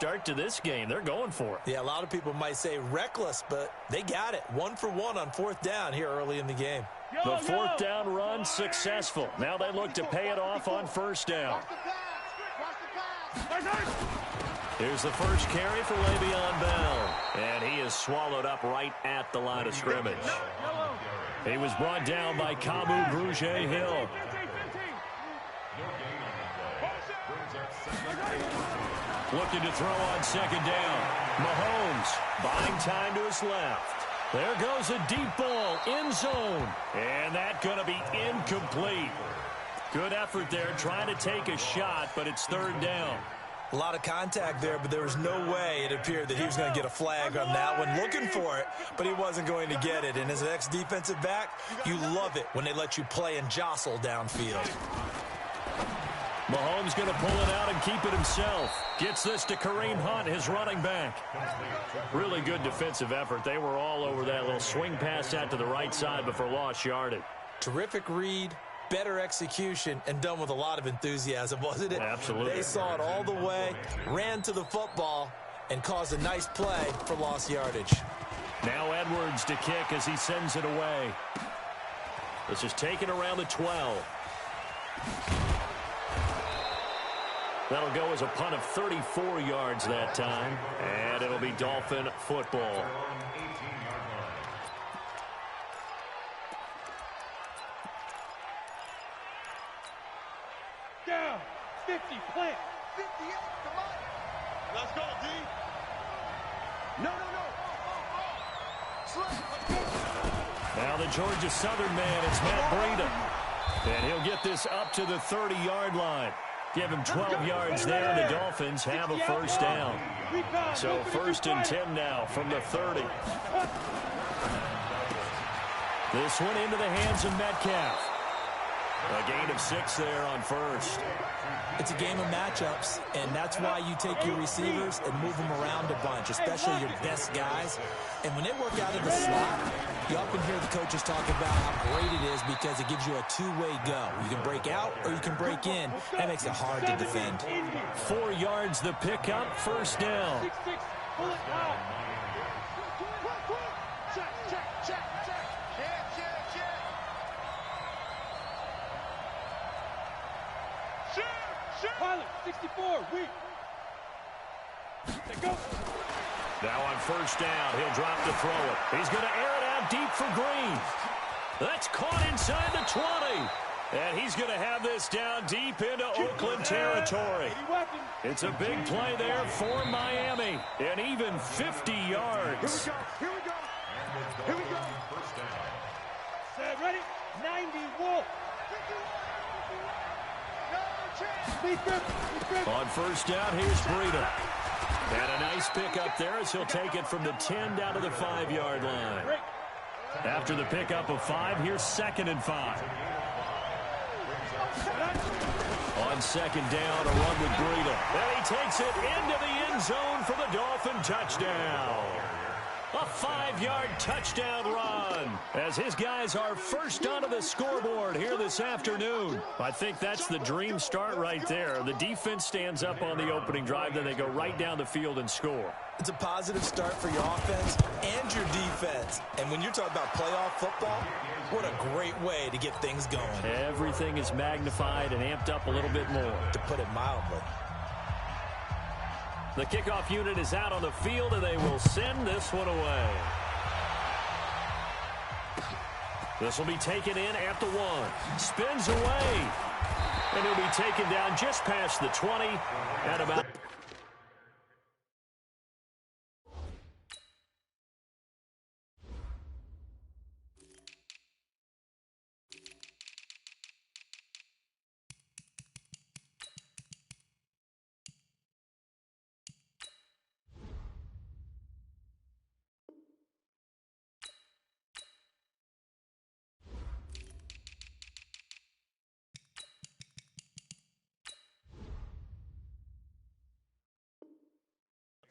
Start to this game. They're going for it. Yeah, a lot of people might say reckless, but they got it. 1 for 1 on 4th down here early in the game. The 4th down run successful. Now they look to pay it off on 1st down. Here's the first carry for Le'Veon Bell. And he is swallowed up right at the line of scrimmage. He was brought down by Kamu Grugier-Hill. Looking to throw on 2nd down. Mahomes buying time to his left. There goes a deep ball, end zone. And that's going to be incomplete. Good effort there, trying to take a shot, but it's 3rd down. A lot of contact there, but there was no way it appeared that he was going to get a flag on that one. Looking for it, but he wasn't going to get it. And as an ex-defensive back, you love it when they let you play and jostle downfield. Mahomes going to pull it out and keep it himself. Gets this to Kareem Hunt, his running back. Really good defensive effort. They were all over that little swing pass out to the right side before lost yardage. Terrific read, better execution, and done with a lot of enthusiasm, wasn't it? Absolutely. They saw it all the way, ran to the football, and caused a nice play for lost yardage. Now Edwards to kick as he sends it away. This is taken around the 12. That'll go as a punt of 34 yards that time, and it'll be Dolphin football. Down, 50, plant. 58, come on. Let's go, D. No. Now the Georgia Southern man, it's Matt Breida. And he'll get this up to the 30-yard line. Give him 12 yards there, and the Dolphins have a 1st down. So 1st and 10 now from the 30. This one into the hands of Metcalf. A gain of 6 there on 1st. It's a game of matchups, and that's why you take your receivers and move them around a bunch, especially your best guys. And when they work out of the slot, you often hear the coaches talk about how great it is because it gives you a two-way go. You can break out or you can break in. That makes it hard to defend. 4 yards the pickup, 1st down. 6, pull it out. Check. Pilot, 64, weak. They go. Now on 1st down, he'll drop to throw it. He's going to air it out deep for Green. That's caught inside the 20. And he's going to have this down deep into Oakland territory. It's a big play there for Miami. And even 50 yards. Here we go. Set, ready? 90, Wolf. On 1st down, here's Breida. And a nice pickup there as he'll take it from the 10 down to the 5-yard line. After the pickup of 5, here's 2nd and 5. On 2nd down, a run with Breida. And he takes it into the end zone for the Dolphin touchdown. A 5-yard touchdown run as his guys are first onto the scoreboard here this afternoon. I think that's the dream start right there. The defense stands up on the opening drive, then they go right down the field and score. It's a positive start for your offense and your defense. And when you're talking about playoff football, what a great way to get things going. Everything is magnified and amped up a little bit more. To put it mildly. The kickoff unit is out on the field, and they will send this one away. This will be taken in at the 1. Spins away. And he'll be taken down just past the 20 at about...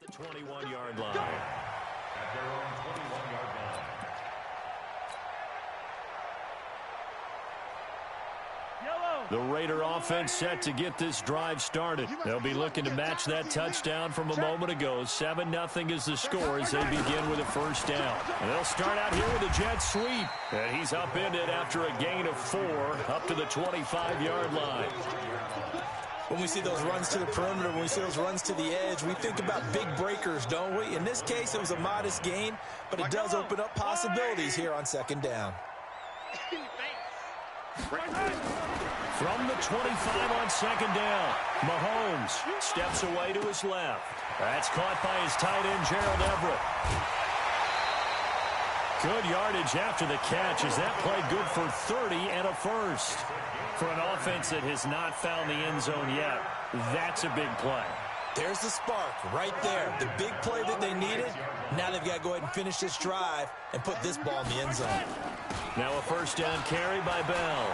the 21-yard line. At their own 21-yard line. Yellow. The Raider offense set to get this drive started. They'll be looking to match that touchdown from a moment ago. 7-0 is the score as they begin with a first down. And they'll start out here with a jet sweep. And he's upended after a gain of 4 up to the 25-yard line. When we see those runs to the perimeter, when we see those runs to the edge, we think about big breakers, don't we? In this case, it was a modest gain, but it does open up possibilities here on second down. From the 25 on second down, Mahomes steps away to his left. That's caught by his tight end, Gerald Everett. Good yardage after the catch as that play good for 30 and a first. For an offense that has not found the end zone yet, that's a big play. There's the spark right there. The big play that they needed. Now they've got to go ahead and finish this drive and put this ball in the end zone. Now a first down carry by Bell.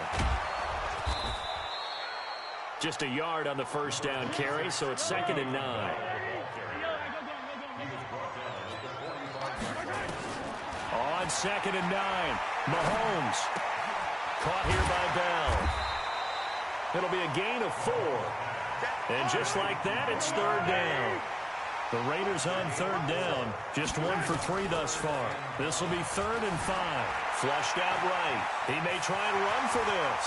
Just a yard on the first down carry, so it's 2nd and 9. On 2nd and 9, Mahomes. Caught here by Bell. It'll be a gain of 4. And just like that, it's 3rd down. The Raiders on 3rd down. Just 1 for 3 thus far. This will be 3rd and 5. Flushed out right. He may try and run for this.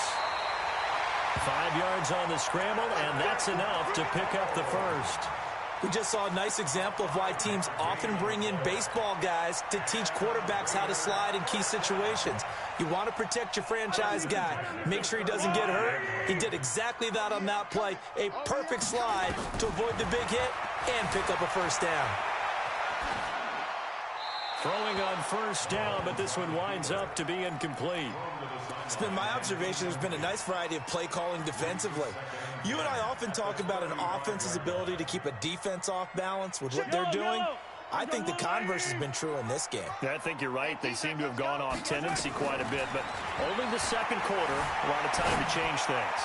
5 yards on the scramble, and that's enough to pick up the first. We just saw a nice example of why teams often bring in baseball guys to teach quarterbacks how to slide in key situations. You want to protect your franchise guy. Make sure he doesn't get hurt. He did exactly that on that play. A perfect slide to avoid the big hit and pick up a first down. Throwing on first down, but this one winds up to be incomplete. It's been my observation there's been a nice variety of play calling defensively. You and I often talk about an offense's ability to keep a defense off balance with what they're doing. I think the converse has been true in this game. I think you're right. They seem to have gone off tendency quite a bit, but only the second quarter, a lot of time to change things.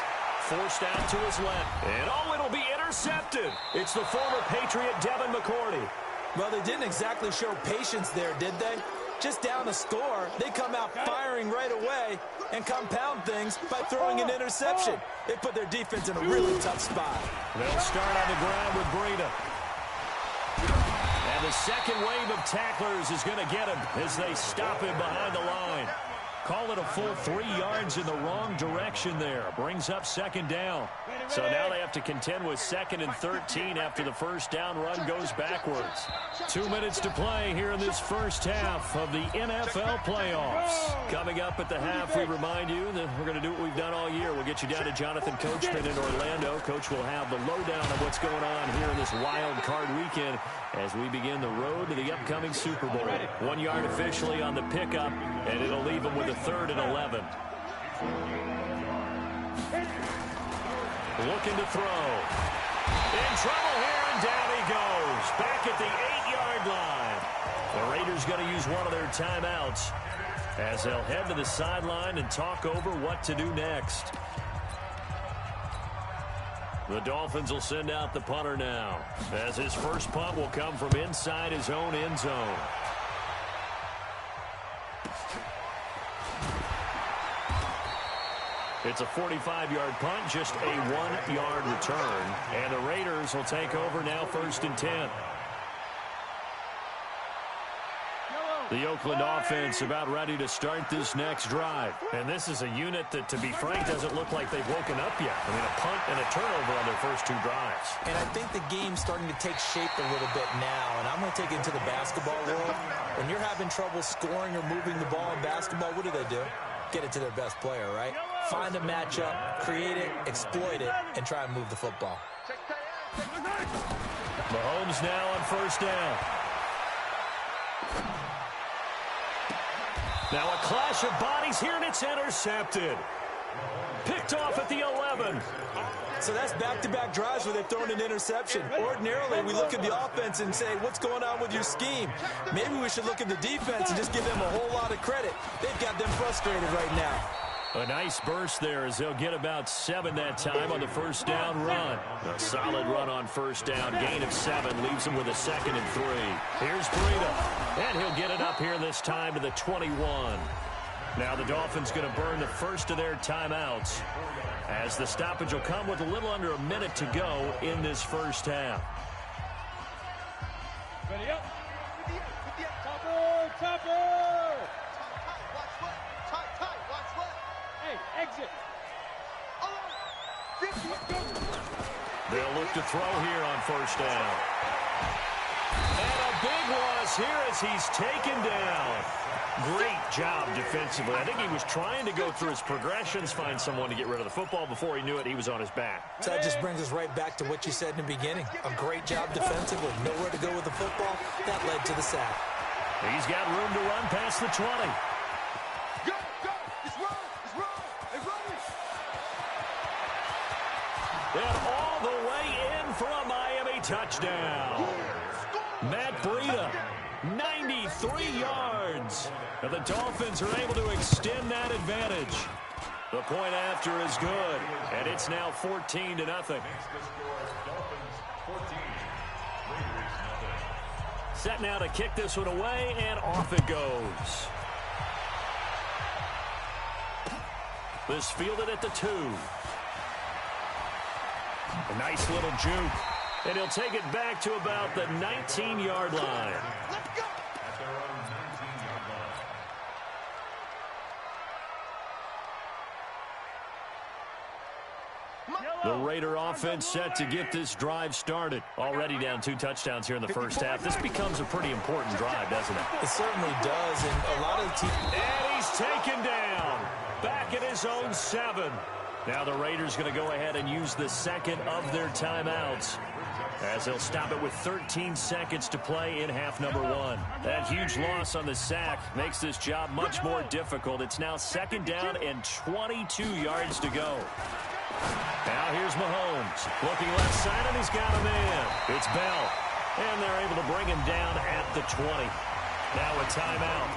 Forced out to his left, and it'll be intercepted. It's the former Patriot Devin McCourty. Well, they didn't exactly show patience there, did they? Just down a score, they come out firing right away and compound things by throwing an interception. They put their defense in a really tough spot. They'll start on the ground with Breida. And the second wave of tacklers is going to get him as they stop him behind the line. Call it a full 3 yards in the wrong direction there. Brings up 2nd down. So now they have to contend with 2nd and 13 after the first down run goes backwards. 2 minutes to play here in this first half of the NFL playoffs. Coming up at the half, we remind you that we're going to do what we've done all year. We'll get you down to Jonathan Coachman in Orlando. Coach will have the lowdown of what's going on here in this wild card weekend as we begin the road to the upcoming Super Bowl. 1 yard officially on the pickup, and it'll leave them with a 3rd and 11. Looking to throw. In trouble here, and down he goes. Back at the 8-yard line. The Raiders going to use one of their timeouts as they'll head to the sideline and talk over what to do next. The Dolphins will send out the punter now, as his first punt will come from inside his own end zone. It's a 45-yard punt, just a 1-yard return. And the Raiders will take over now 1st and 10. The Oakland offense about ready to start this next drive. And this is a unit that, to be frank, doesn't look like they've woken up yet. I mean, a punt and a turnover on their first 2 drives. And I think the game's starting to take shape a little bit now. And I'm going to take it into the basketball world. When you're having trouble scoring or moving the ball in basketball, what do? Get it to their best player, right? Find a matchup, create it, exploit it, and try and move the football. Mahomes now on first down. Now a clash of bodies here, and it's intercepted. Picked off at the 11. So that's back-to-back drives where they've thrown an interception. Ordinarily, we look at the offense and say, what's going on with your scheme? Maybe we should look at the defense and just give them a whole lot of credit. They've got them frustrated right now. A nice burst there as they'll get about 7 that time on the first down run. A solid run on first down. Gain of 7 leaves them with a 2nd and 3. Here's Breida, and he'll get it up here this time to the 21. Now the Dolphins going to burn the first of their timeouts as the stoppage will come with a little under a minute to go in this first half. Ready up. Topper, topper. Watch what? Tight, watch what? Hey, exit. They'll look to throw here on first down. And a big loss here as he's taken down. Great job defensively. I think he was trying to go through his progressions, find someone to get rid of the football. Before he knew it, he was on his back. So that just brings us right back to what you said in the beginning. A great job defensively. Nowhere to go with the football. That led to the sack. He's got room to run past the 20. Go! It's running! And all the way in for a Miami touchdown. Matt Breida, 93 yards. And the Dolphins are able to extend that advantage. The point after is good, and it's now 14-0. Set now to kick this one away, and off it goes. This fielded at the 2. A nice little juke. And he'll take it back to about the 19-yard line. Let's go! At their own 19-yard line. The Raider offense set to get this drive started. Already down 2 touchdowns here in the first half. This becomes a pretty important drive, doesn't it? It certainly does, and a lot of the teams... And he's taken down. Back at his own 7. Now the Raiders going to go ahead and use the second of their timeouts, as they'll stop it with 13 seconds to play in half number 1. That huge loss on the sack makes this job much more difficult. It's now 2nd down and 22 yards to go. Now here's Mahomes. Looking left side, and he's got a man. It's Bell. And they're able to bring him down at the 20. Now a timeout.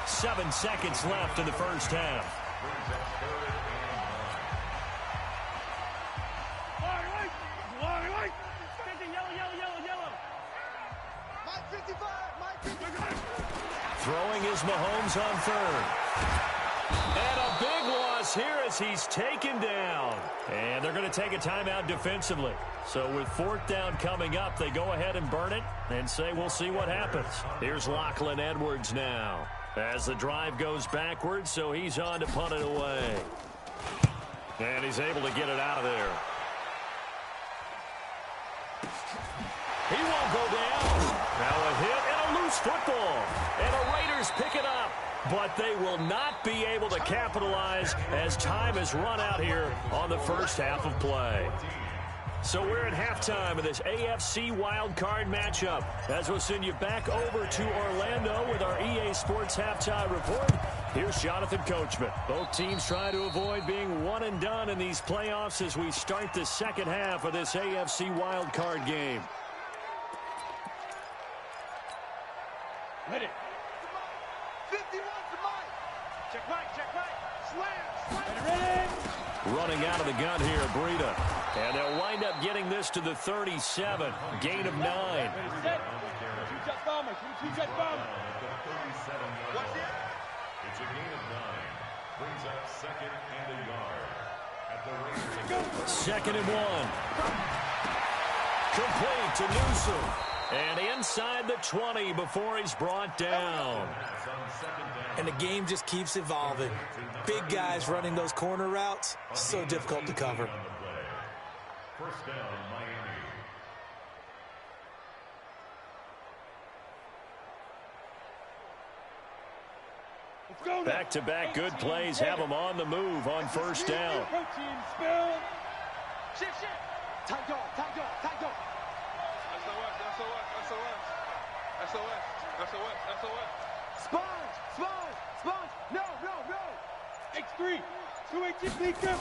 7 seconds left in the first half. Throwing is Mahomes on 3rd. And a big loss here as he's taken down. And they're going to take a timeout defensively. So with 4th down coming up, they go ahead and burn it and say we'll see what happens. Here's Lachlan Edwards now as the drive goes backwards, so he's on to punt it away. And he's able to get it out of there. He won't go down. Now a hit and a loose football. And the Raiders pick it up. But they will not be able to capitalize as time has run out here on the first half of play. So we're at halftime of this AFC wildcard matchup, as we'll send you back over to Orlando with our EA Sports halftime report. Here's Jonathan Coachman. Both teams try to avoid being one and done in these playoffs as we start the second half of this AFC wildcard game. Ready. 51 to Mike. Check right. Slam. Ready. Running out of the gun here, Breida. And they'll wind up getting this to the 37. Gain of 9. Ready, set. Two-jet bomber. Two-jet bomber. What's it? It's a gain of 9. Brings up 2nd and a yard. At the Raiders. 2nd and 1. Complete to Newsom. And inside the 20 before he's brought down. And the game just keeps evolving. Big guys running those corner routes, so difficult to cover. First down, Miami. Let's go now. Back-to-back good plays have him on the move on first down. Protein spill. Shift. Tight dog. SOS. Sponge. No. X3. 218, please grip.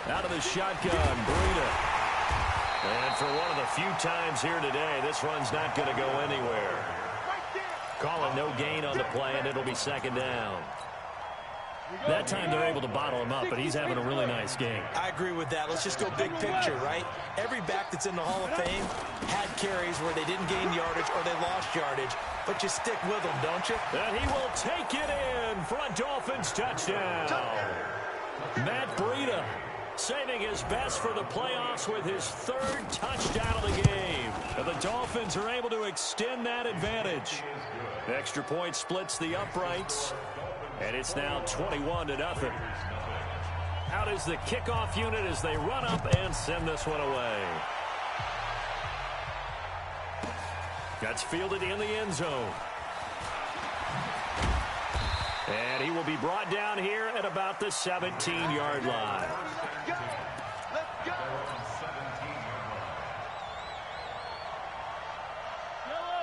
Out of the shotgun, Breida. And for one of the few times here today, this run's not going to go anywhere. Right there. Calling no gain on the play, and it'll be 2nd down. That time they're able to bottle him up, but he's having a really nice game. I agree with that. Let's just go big picture, right? Every back that's in the Hall of Fame had carries where they didn't gain yardage or they lost yardage, but you stick with them, don't you? And he will take it in for a Dolphins touchdown. Matt Breida saving his best for the playoffs with his 3rd touchdown of the game. And the Dolphins are able to extend that advantage. The extra point splits the uprights, and it's now 21-0. Out is the kickoff unit as they run up and send this one away. That's fielded in the end zone. And he will be brought down here at about the 17-yard line. Let's go.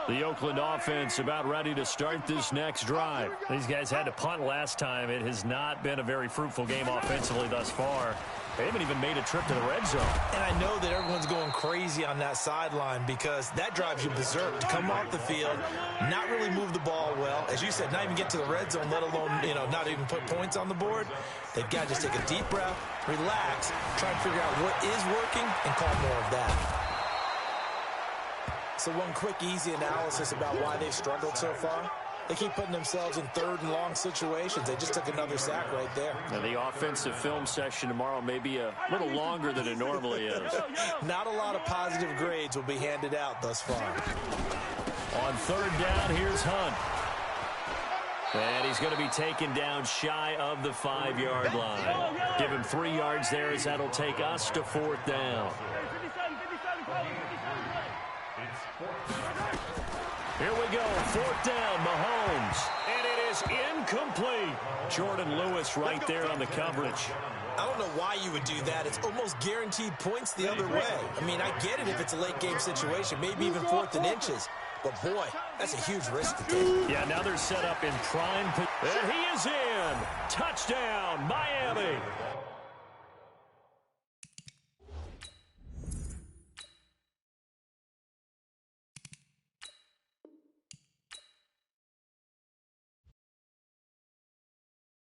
The Oakland offense about ready to start this next drive. These guys had to punt last time. It has not been a very fruitful game offensively thus far. They haven't even made a trip to the red zone. And I know that everyone's going crazy on that sideline because that drives you berserk to come off the field, not really move the ball well. As you said, not even get to the red zone, let alone, not even put points on the board. They've got to just take a deep breath, relax, try and figure out what is working, and call more of that. So one quick, easy analysis about why they've struggled so far. They keep putting themselves in 3rd and long situations. They just took another sack right there. Now the offensive film session tomorrow may be a little longer than it normally is. Not a lot of positive grades will be handed out thus far. On 3rd down, here's Hunt. And he's going to be taken down shy of the 5-yard line. Give him 3 yards there as that'll take us to 4th down. Here we go, 4th down, Mahomes. And it is incomplete. Jordan Lewis right there on the coverage. I don't know why you would do that. It's almost guaranteed points the other way. I mean, I get it if it's a late game situation, maybe even 4th and inches. But, boy, that's a huge risk to take. Yeah, now they're set up in prime. And he is in. Touchdown, Miami.